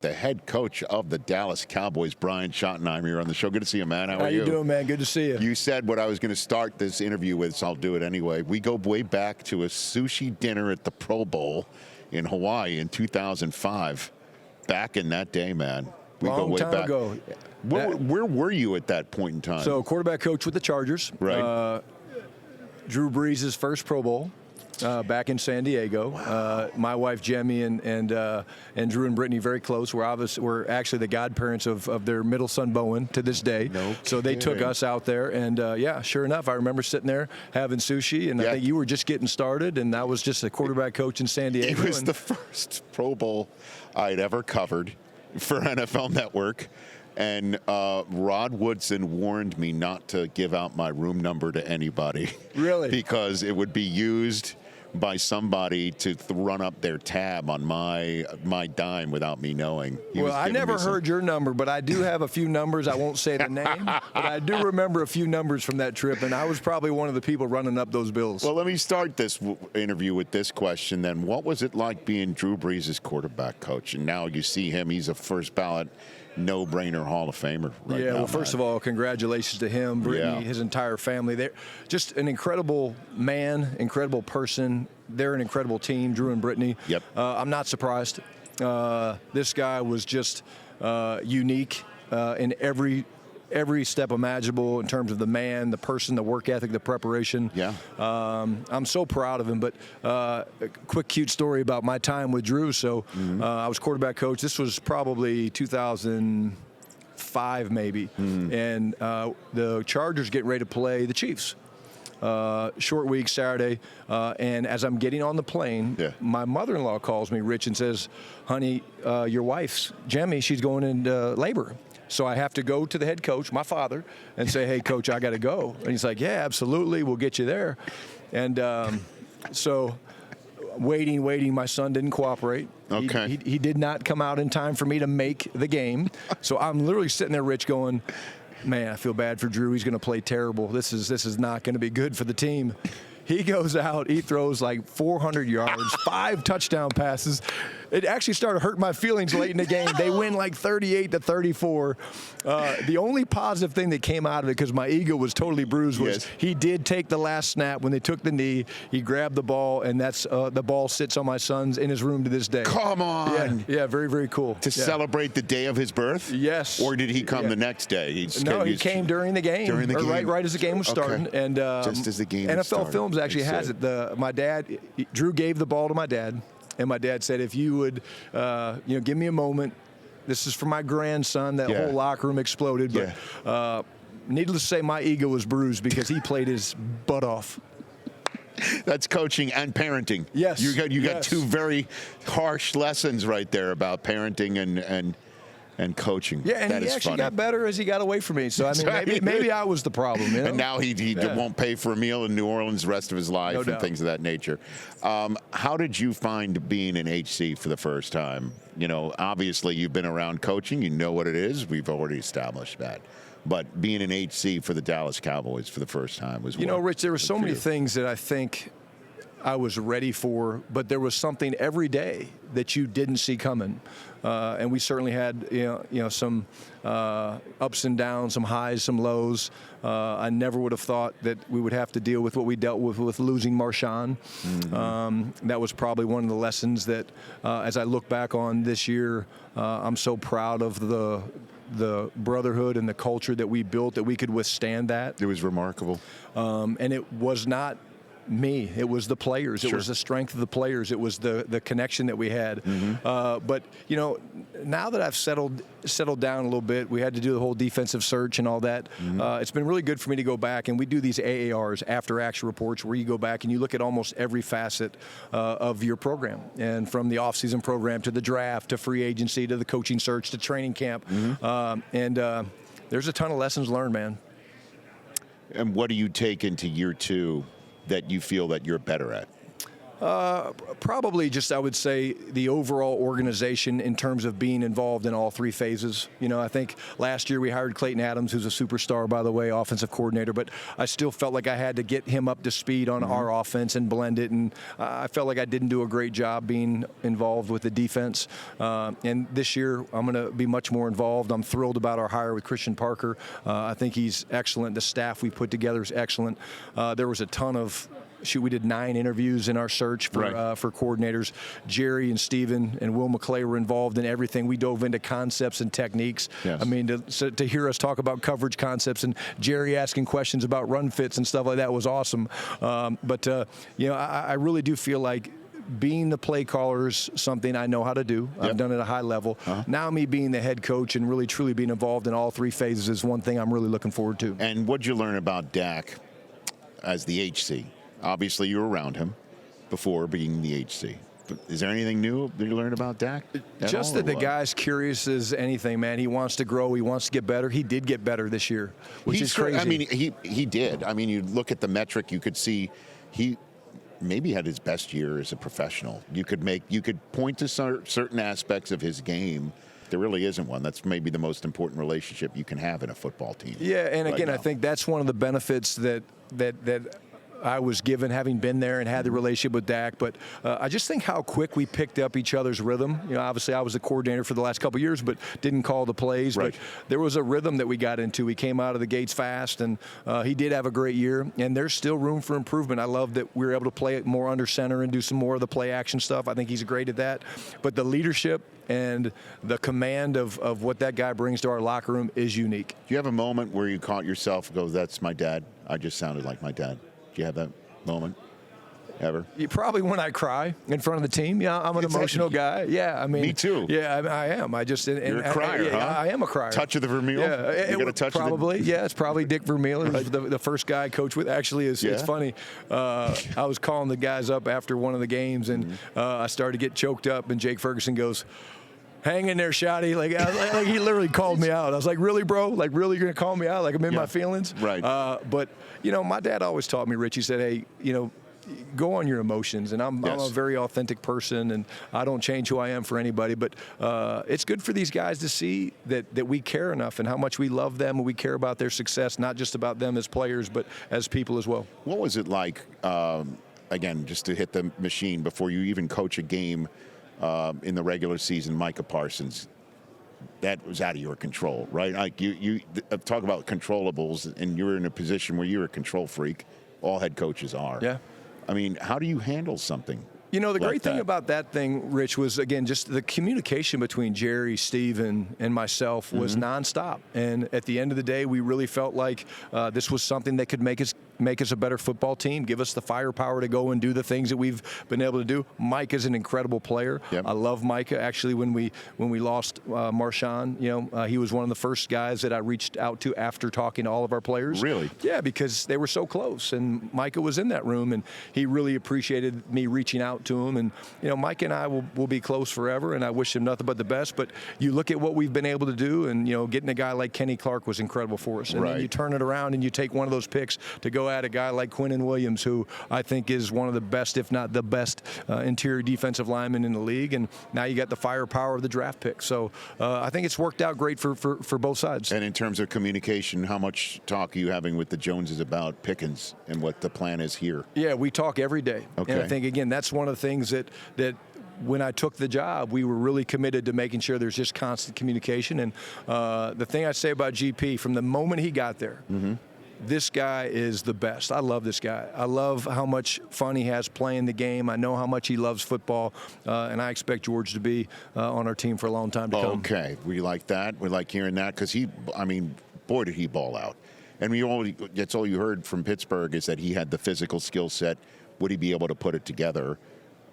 The head coach of the Dallas Cowboys, Brian Schottenheimer, here on the show. Good to see you, man. How are you? How you doing, man? Good to see you. You said what I was going to start this interview with, so I'll do it anyway. We go way back to a sushi dinner at the Pro Bowl in Hawaii in 2005. Back in that day, man. We Long go way time back. ago. Where were you at that point in time? So, quarterback coach with the Chargers. Right. Drew Brees' first Pro Bowl. Back in San Diego. My wife Jemmy and Drew and Brittany very close. We're actually the godparents of their middle son Bowen to this day. No so they took us out there, and yeah, sure enough, I remember sitting there having sushi, and I think you were just getting started, and I was just a quarterback coach in San Diego. It was the first Pro Bowl I'd ever covered for NFL Network. And Rod Woodson warned me not to give out my room number to anybody. Really? Because it would be used by somebody to run up their tab on my dime without me knowing. Well, I never heard your number, but I do have a few numbers. I won't say the name, but I do remember a few numbers from that trip, and I was probably one of the people running up those bills. Well, let me start this interview with this question then. What was it like being Drew Brees' quarterback coach? And now you see him, he's a first ballot no-brainer Hall of Famer right now. Well, first of all, congratulations to him, Brittany, his entire family. They're just an incredible man, incredible person. They're an incredible team, Drew and Brittany. Yep. I'm not surprised. This guy was just unique in every step imaginable in terms of the man, the person, the work ethic, the preparation. Yeah. I'm so proud of him. But a quick, cute story about my time with Drew. So I was quarterback coach. This was probably 2005 maybe. And the Chargers getting ready to play the Chiefs. Short week, Saturday. And as I'm getting on the plane, my mother-in-law calls me, Rich, and says, honey, your wife's, Jemmy, she's going into labor. So I have to go to the head coach, my father, and say, hey, coach, I got to go. And he's like, yeah, absolutely. We'll get you there. And so waiting. My son didn't cooperate. Okay. He did not come out in time for me to make the game. So I'm literally sitting there, Rich, going, man, I feel bad for Drew. He's going to play terrible. This is not going to be good for the team. He goes out, he throws like 400 yards, 5 touchdown passes. It actually started hurting my feelings late in the game. They win like 38-34. The only positive thing that came out of it, because my ego was totally bruised, was he did take the last snap when they took the knee. He grabbed the ball, and that's the ball sits on my son's in his room to this day. Come on. Yeah, very, very cool. To celebrate the day of his birth? Yes. Or did he come the next day? He came during the game. During the game? Right as the game was starting. And just as the game was starting. NFL Films actually has it. My dad, Drew gave the ball to my dad. And my dad said, if you would, give me a moment. This is for my grandson. That whole locker room exploded. But needless to say, my ego was bruised because he played his butt off. That's coaching and parenting. Yes. You got two very harsh lessons right there about parenting and coaching. Yeah, and he actually got better as he got away from me. So, I mean, maybe I was the problem. You know? And now he won't pay for a meal in New Orleans the rest of his life and things of that nature. How did you find being in HC for the first time? You know, obviously you've been around coaching. You know what it is. We've already established that. But being in HC for the Dallas Cowboys for the first time was Rich, there were so many things that I think I was ready for, but there was something every day that you didn't see coming. And we certainly had, some ups and downs, some highs, some lows. I never would have thought that we would have to deal with what we dealt with losing Marshawn. That was probably one of the lessons that, as I look back on this year, I'm so proud of the brotherhood and the culture that we built, that we could withstand that. It was remarkable. And it was not me. It was the players. It was the strength of the players. It was the connection that we had. But, now that I've settled down a little bit, we had to do the whole defensive search and all that. It's been really good for me to go back, and we do these AARs, after action reports, where you go back and you look at almost every facet of your program, and from the offseason program to the draft to free agency to the coaching search to training camp. And there's a ton of lessons learned, man. And what do you take into year 2 that you feel that you're better at? Probably just, I would say, the overall organization in terms of being involved in all three phases. I think last year we hired Clayton Adams, who's a superstar, by the way, offensive coordinator, but I still felt like I had to get him up to speed on our offense and blend it, and I felt like I didn't do a great job being involved with the defense. And this year I'm going to be much more involved. I'm thrilled about our hire with Christian Parker. I think he's excellent. The staff we put together is excellent. There was a ton of we did 9 interviews in our search for coordinators. Jerry and Steven and Will McClay were involved in everything. We dove into concepts and techniques. Yes. I mean, to hear us talk about coverage concepts and Jerry asking questions about run fits and stuff like that was awesome. But I really do feel like being the play caller is something I know how to do. I've done it at a high level. Now me being the head coach and really truly being involved in all 3 phases is one thing I'm really looking forward to. And what'd you learn about Dak as the HC? Obviously, you were around him before being the HC. But is there anything new that you learned about Dak? Just that the guy's curious as anything, man. He wants to grow. He wants to get better. He did get better this year, which is crazy. I mean, he did. I mean, you look at the metric, you could see he maybe had his best year as a professional. You could point to certain aspects of his game. There really isn't one. That's maybe the most important relationship you can have in a football team. Yeah, and again, I think that's one of the benefits that I was given, having been there and had the relationship with Dak. But I just think how quick we picked up each other's rhythm. Obviously I was the coordinator for the last couple of years, but didn't call the plays. Right. But there was a rhythm that we got into. We came out of the gates fast, and he did have a great year. And there's still room for improvement. I love that we were able to play it more under center and do some more of the play action stuff. I think he's great at that. But the leadership and the command of what that guy brings to our locker room is unique. Do you have a moment where you caught yourself and go, that's my dad? I just sounded like my dad. Do you have that moment ever? Probably when I cry in front of the team. Yeah, I'm an emotional guy. Yeah, I mean. Me too. Yeah, I am. You're a crier, huh? I am a crier. Touch of the Vermeil? Yeah, you got a touch probably. of Yeah, it's probably Dick Vermeil, the first guy I coached with. Actually, it's funny. I was calling the guys up after one of the games, and I started to get choked up, and Jake Ferguson goes, "Hang in there, Shotty." Like he literally called me out. I was like, "Really, bro? Like, really, you're gonna call me out? Like, I'm in my feelings?" Right. But my dad always taught me, Rich. He said, "Hey, go on your emotions." And I'm a very authentic person, and I don't change who I am for anybody. But it's good for these guys to see that we care enough and how much we love them and we care about their success, not just about them as players, but as people as well. What was it like? Again, just to hit the machine before you even coach a game. In the regular season, Micah Parsons, that was out of your control, right? Like you talk about controllables, and you're in a position where you're a control freak. All head coaches are. Yeah. I mean, how do you handle something? The great thing about that thing, Rich, was, again, just the communication between Jerry, Steve, and myself was nonstop. And at the end of the day, we really felt like this was something that could make us a better football team, give us the firepower to go and do the things that we've been able to do. Mike is an incredible player. Yep. I love Micah. Actually, when we lost Marshawn, he was one of the first guys that I reached out to after talking to all of our players. Really? Yeah, because they were so close, and Micah was in that room, and he really appreciated me reaching out to him. And Mike and I will be close forever, and I wish him nothing but the best. But you look at what we've been able to do, and getting a guy like Kenny Clark was incredible for us. And then you turn it around and you take one of those picks to go at a guy like Quinnen Williams, who I think is one of the best, if not the best, interior defensive lineman in the league. And now you got the firepower of the draft pick. So I think it's worked out great for both sides. And in terms of communication, how much talk are you having with the Joneses about Pickens and what the plan is here? Yeah, we talk every day. Okay. And I think, again, that's one of the things that when I took the job, we were really committed to making sure there's just constant communication. And the thing I say about GP, from the moment he got there, this guy is the best. I love this guy. I love how much fun he has playing the game. I know how much he loves football, and I expect George to be on our team for a long time to come. Okay, we like that. We like hearing that because boy, did he ball out. And that's all you heard from Pittsburgh is that he had the physical skill set. Would he be able to put it together?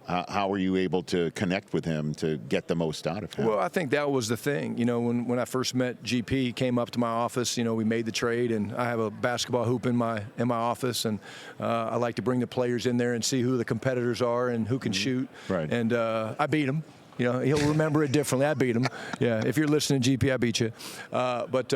How were you able to connect with him to get the most out of him? Well, I think that was the thing. When I first met GP, he came up to my office. We made the trade, and I have a basketball hoop in my office, and I like to bring the players in there and see who the competitors are and who can shoot. Right. And I beat him. He'll remember it differently. I beat him. Yeah, if you're listening, GP, I beat you. But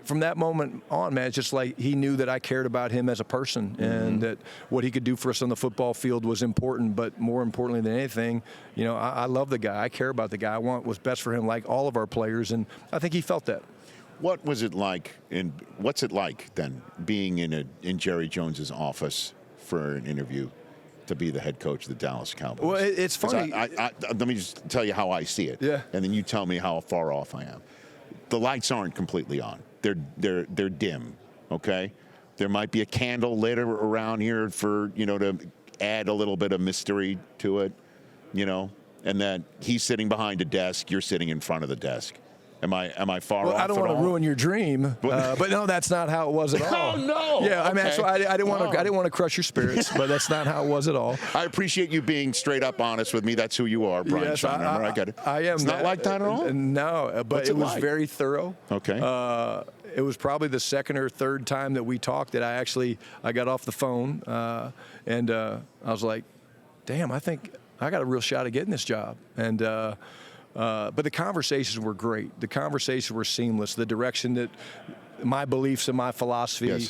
from that moment on, man, it's just like he knew that I cared about him as a person and that what he could do for us on the football field was important. But more importantly than anything, I love the guy. I care about the guy. I want what's best for him, like all of our players, and I think he felt that. What was it like, and what's it like then being in Jerry Jones's office for an interview to be the head coach of the Dallas Cowboys? Well, it's funny. Let me just tell you how I see it, and then you tell me how far off I am. The lights aren't completely on; they're dim. Okay, there might be a candle lit around here for to add a little bit of mystery to it, and that he's sitting behind a desk, you're sitting in front of the desk. Am I far off? I don't want to ruin your dream, but no, that's not how it was at all. Oh no! Yeah, I mean, so I didn't want to crush your spirits, but that's not how it was at all. I appreciate you being straight up honest with me. That's who you are, Brian Schottenheimer. I get it. I am. It's not like that at all. No, but it was very thorough. Okay. It was probably the second or third time that we talked that I got off the phone, and I was like, "Damn, I think I got a real shot at getting this job." And but the conversations were great. The conversations were seamless. The direction that my beliefs and my philosophy,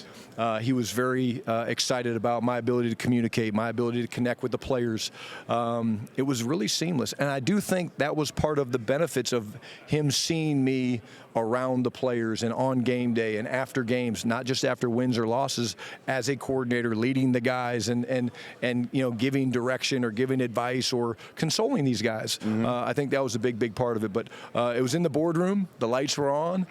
he was very excited about my ability to communicate, my ability to connect with the players. It was really seamless. And I do think that was part of the benefits of him seeing me around the players and on game day and after games, not just after wins or losses, as a coordinator leading the guys and giving direction or giving advice or consoling these guys. I think that was a big part of it. But it was in the boardroom. The lights were on.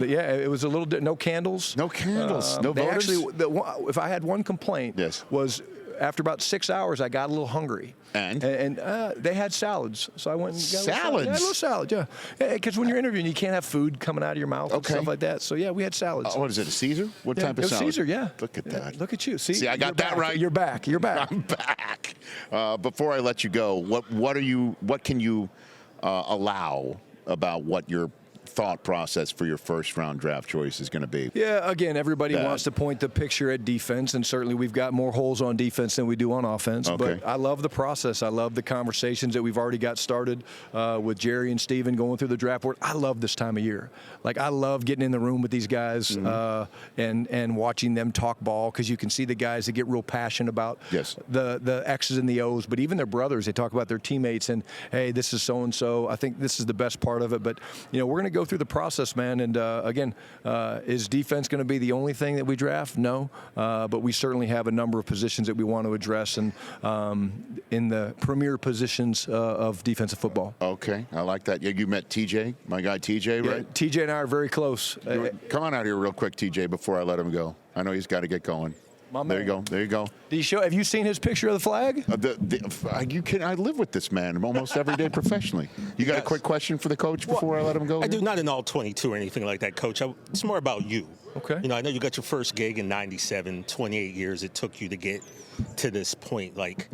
It was a little no candles. No candles. No voters? Actually, if I had one complaint, was after about 6 hours, I got a little hungry. And they had salads, so I went and got salads. A little salad, yeah. Because when you're interviewing, you can't have food coming out of your mouth and stuff like that. So yeah, we had salads. What is it? A Caesar? What type of salad? Caesar, yeah. Look at that. Look at you. See, I got that right. You're back. You're back. I'm back. Before I let you go, what can you allow about what your thought process for your first-round draft choice is going to be? Yeah, again, everybody wants to point the picture at defense, and certainly we've got more holes on defense than we do on offense. Okay. But I love the process. I love the conversations that we've already got started with Jerry and Steven going through the draft board. I love this time of year. Like, I love getting in the room with these guys and watching them talk ball, because you can see the guys that get real passionate about the X's and the O's, but even their brothers, they talk about their teammates and, hey, this is so-and-so. I think this is the best part of it. But, we're going to go through the process, man. And again, is defense going to be the only thing that we draft? No, but we certainly have a number of positions that we want to address, and in the premier positions of defensive football. Okay, I like that. Yeah, you met TJ, my guy TJ, right? Yeah, TJ and I are very close. Come on out here real quick, TJ, before I let him go. I know he's got to get going. There you go. There you go. Have you seen his picture of the flag? I live with this man almost every day professionally. You got a quick question for the coach before I let him go? I do, not in all 22 or anything like that, Coach. It's more about you. Okay. I know you got your first gig in '97, 28 years it took you to get to this point. Like,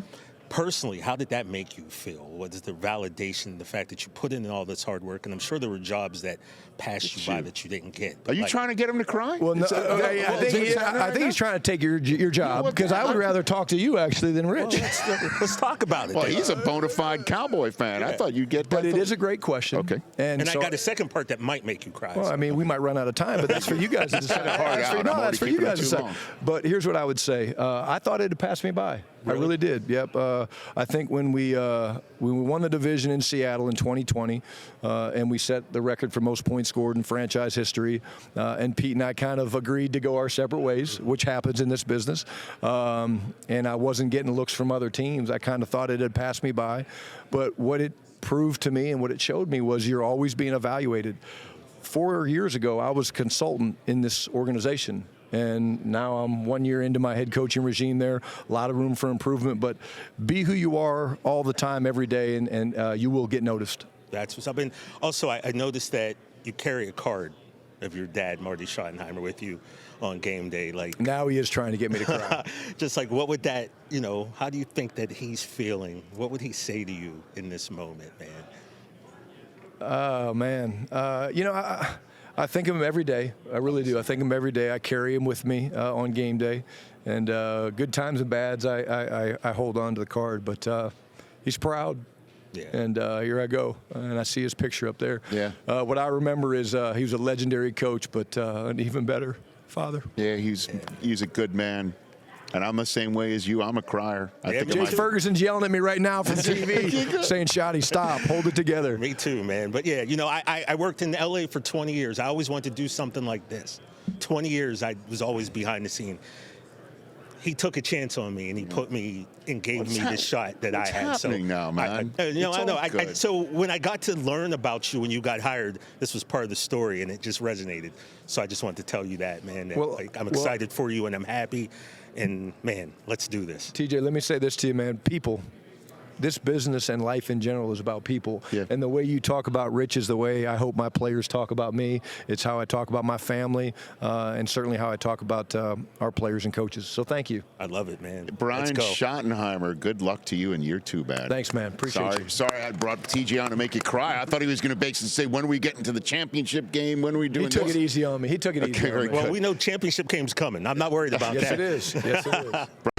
personally, how did that make you feel? Was the validation, the fact that you put in all this hard work? And I'm sure there were jobs that passed you by that you didn't get. Are you trying to get him to cry? Well, no, I think he's trying to take your job, because I would rather talk to you, actually, than Rich. Well, let's talk about it. Well, he's a bona fide Cowboy fan. I thought you'd get that. But it is a great question. Okay. And I got a second part that might make you cry. Well, I mean, we might run out of time, but that's for you guys to decide. That's for you guys to decide. But here's what I would say. I thought it had passed me by. Really? I really did. Yep. I think when we won the division in Seattle in 2020, and we set the record for most points scored in franchise history, and Pete and I kind of agreed to go our separate ways, which happens in this business. And I wasn't getting looks from other teams. I kind of thought it had passed me by. But what it proved to me and what it showed me was you're always being evaluated. 4 years ago, I was a consultant in this organization. And now I'm 1 year into my head coaching regime there. A lot of room for improvement, but be who you are all the time, every day, and you will get noticed. That's what's up. And also, I noticed that you carry a card of your dad, Marty Schottenheimer, with you on game day. Like, now he is trying to get me to cry. Just like, what would that, how do you think that he's feeling? What would he say to you in this moment, man? Oh, man. I think of him every day. I really do. I think of him every day. I carry him with me on game day. And good times and bads, I hold on to the card. But he's proud. Yeah. And here I go, and I see his picture up there. Yeah. What I remember is he was a legendary coach, but an even better father. Yeah, he's a good man. And I'm the same way as you. I'm a crier. I think James Ferguson's yelling at me right now from TV saying, Shotty, stop. Hold it together. Me too, man. But, yeah, you know, I worked in L.A. for 20 years. I always wanted to do something like this. 20 years, I was always behind the scene. He took a chance on me, and he put me and gave me the shot that I had. What's happening now, man? I know. So when I got to learn about you when you got hired, this was part of the story, and it just resonated. So I just wanted to tell you that, man. That, I'm excited for you, and I'm happy. And, man, let's do this. TJ, let me say this to you, man. People. This business and life in general is about people. Yeah. And the way you talk about Rich is the way I hope my players talk about me. It's how I talk about my family, and certainly how I talk about our players and coaches. So thank you. I love it, man. Brian Schottenheimer, good luck to you in year 2, man. Thanks, man. Appreciate you. Sorry I brought TJ on to make you cry. I thought he was going to basically say, when are we getting to the championship game? When are we doing this? He took it easy on me. He took it easy on me. Well, we know championship game's coming. I'm not worried about that. Yes, it is. Yes, it is.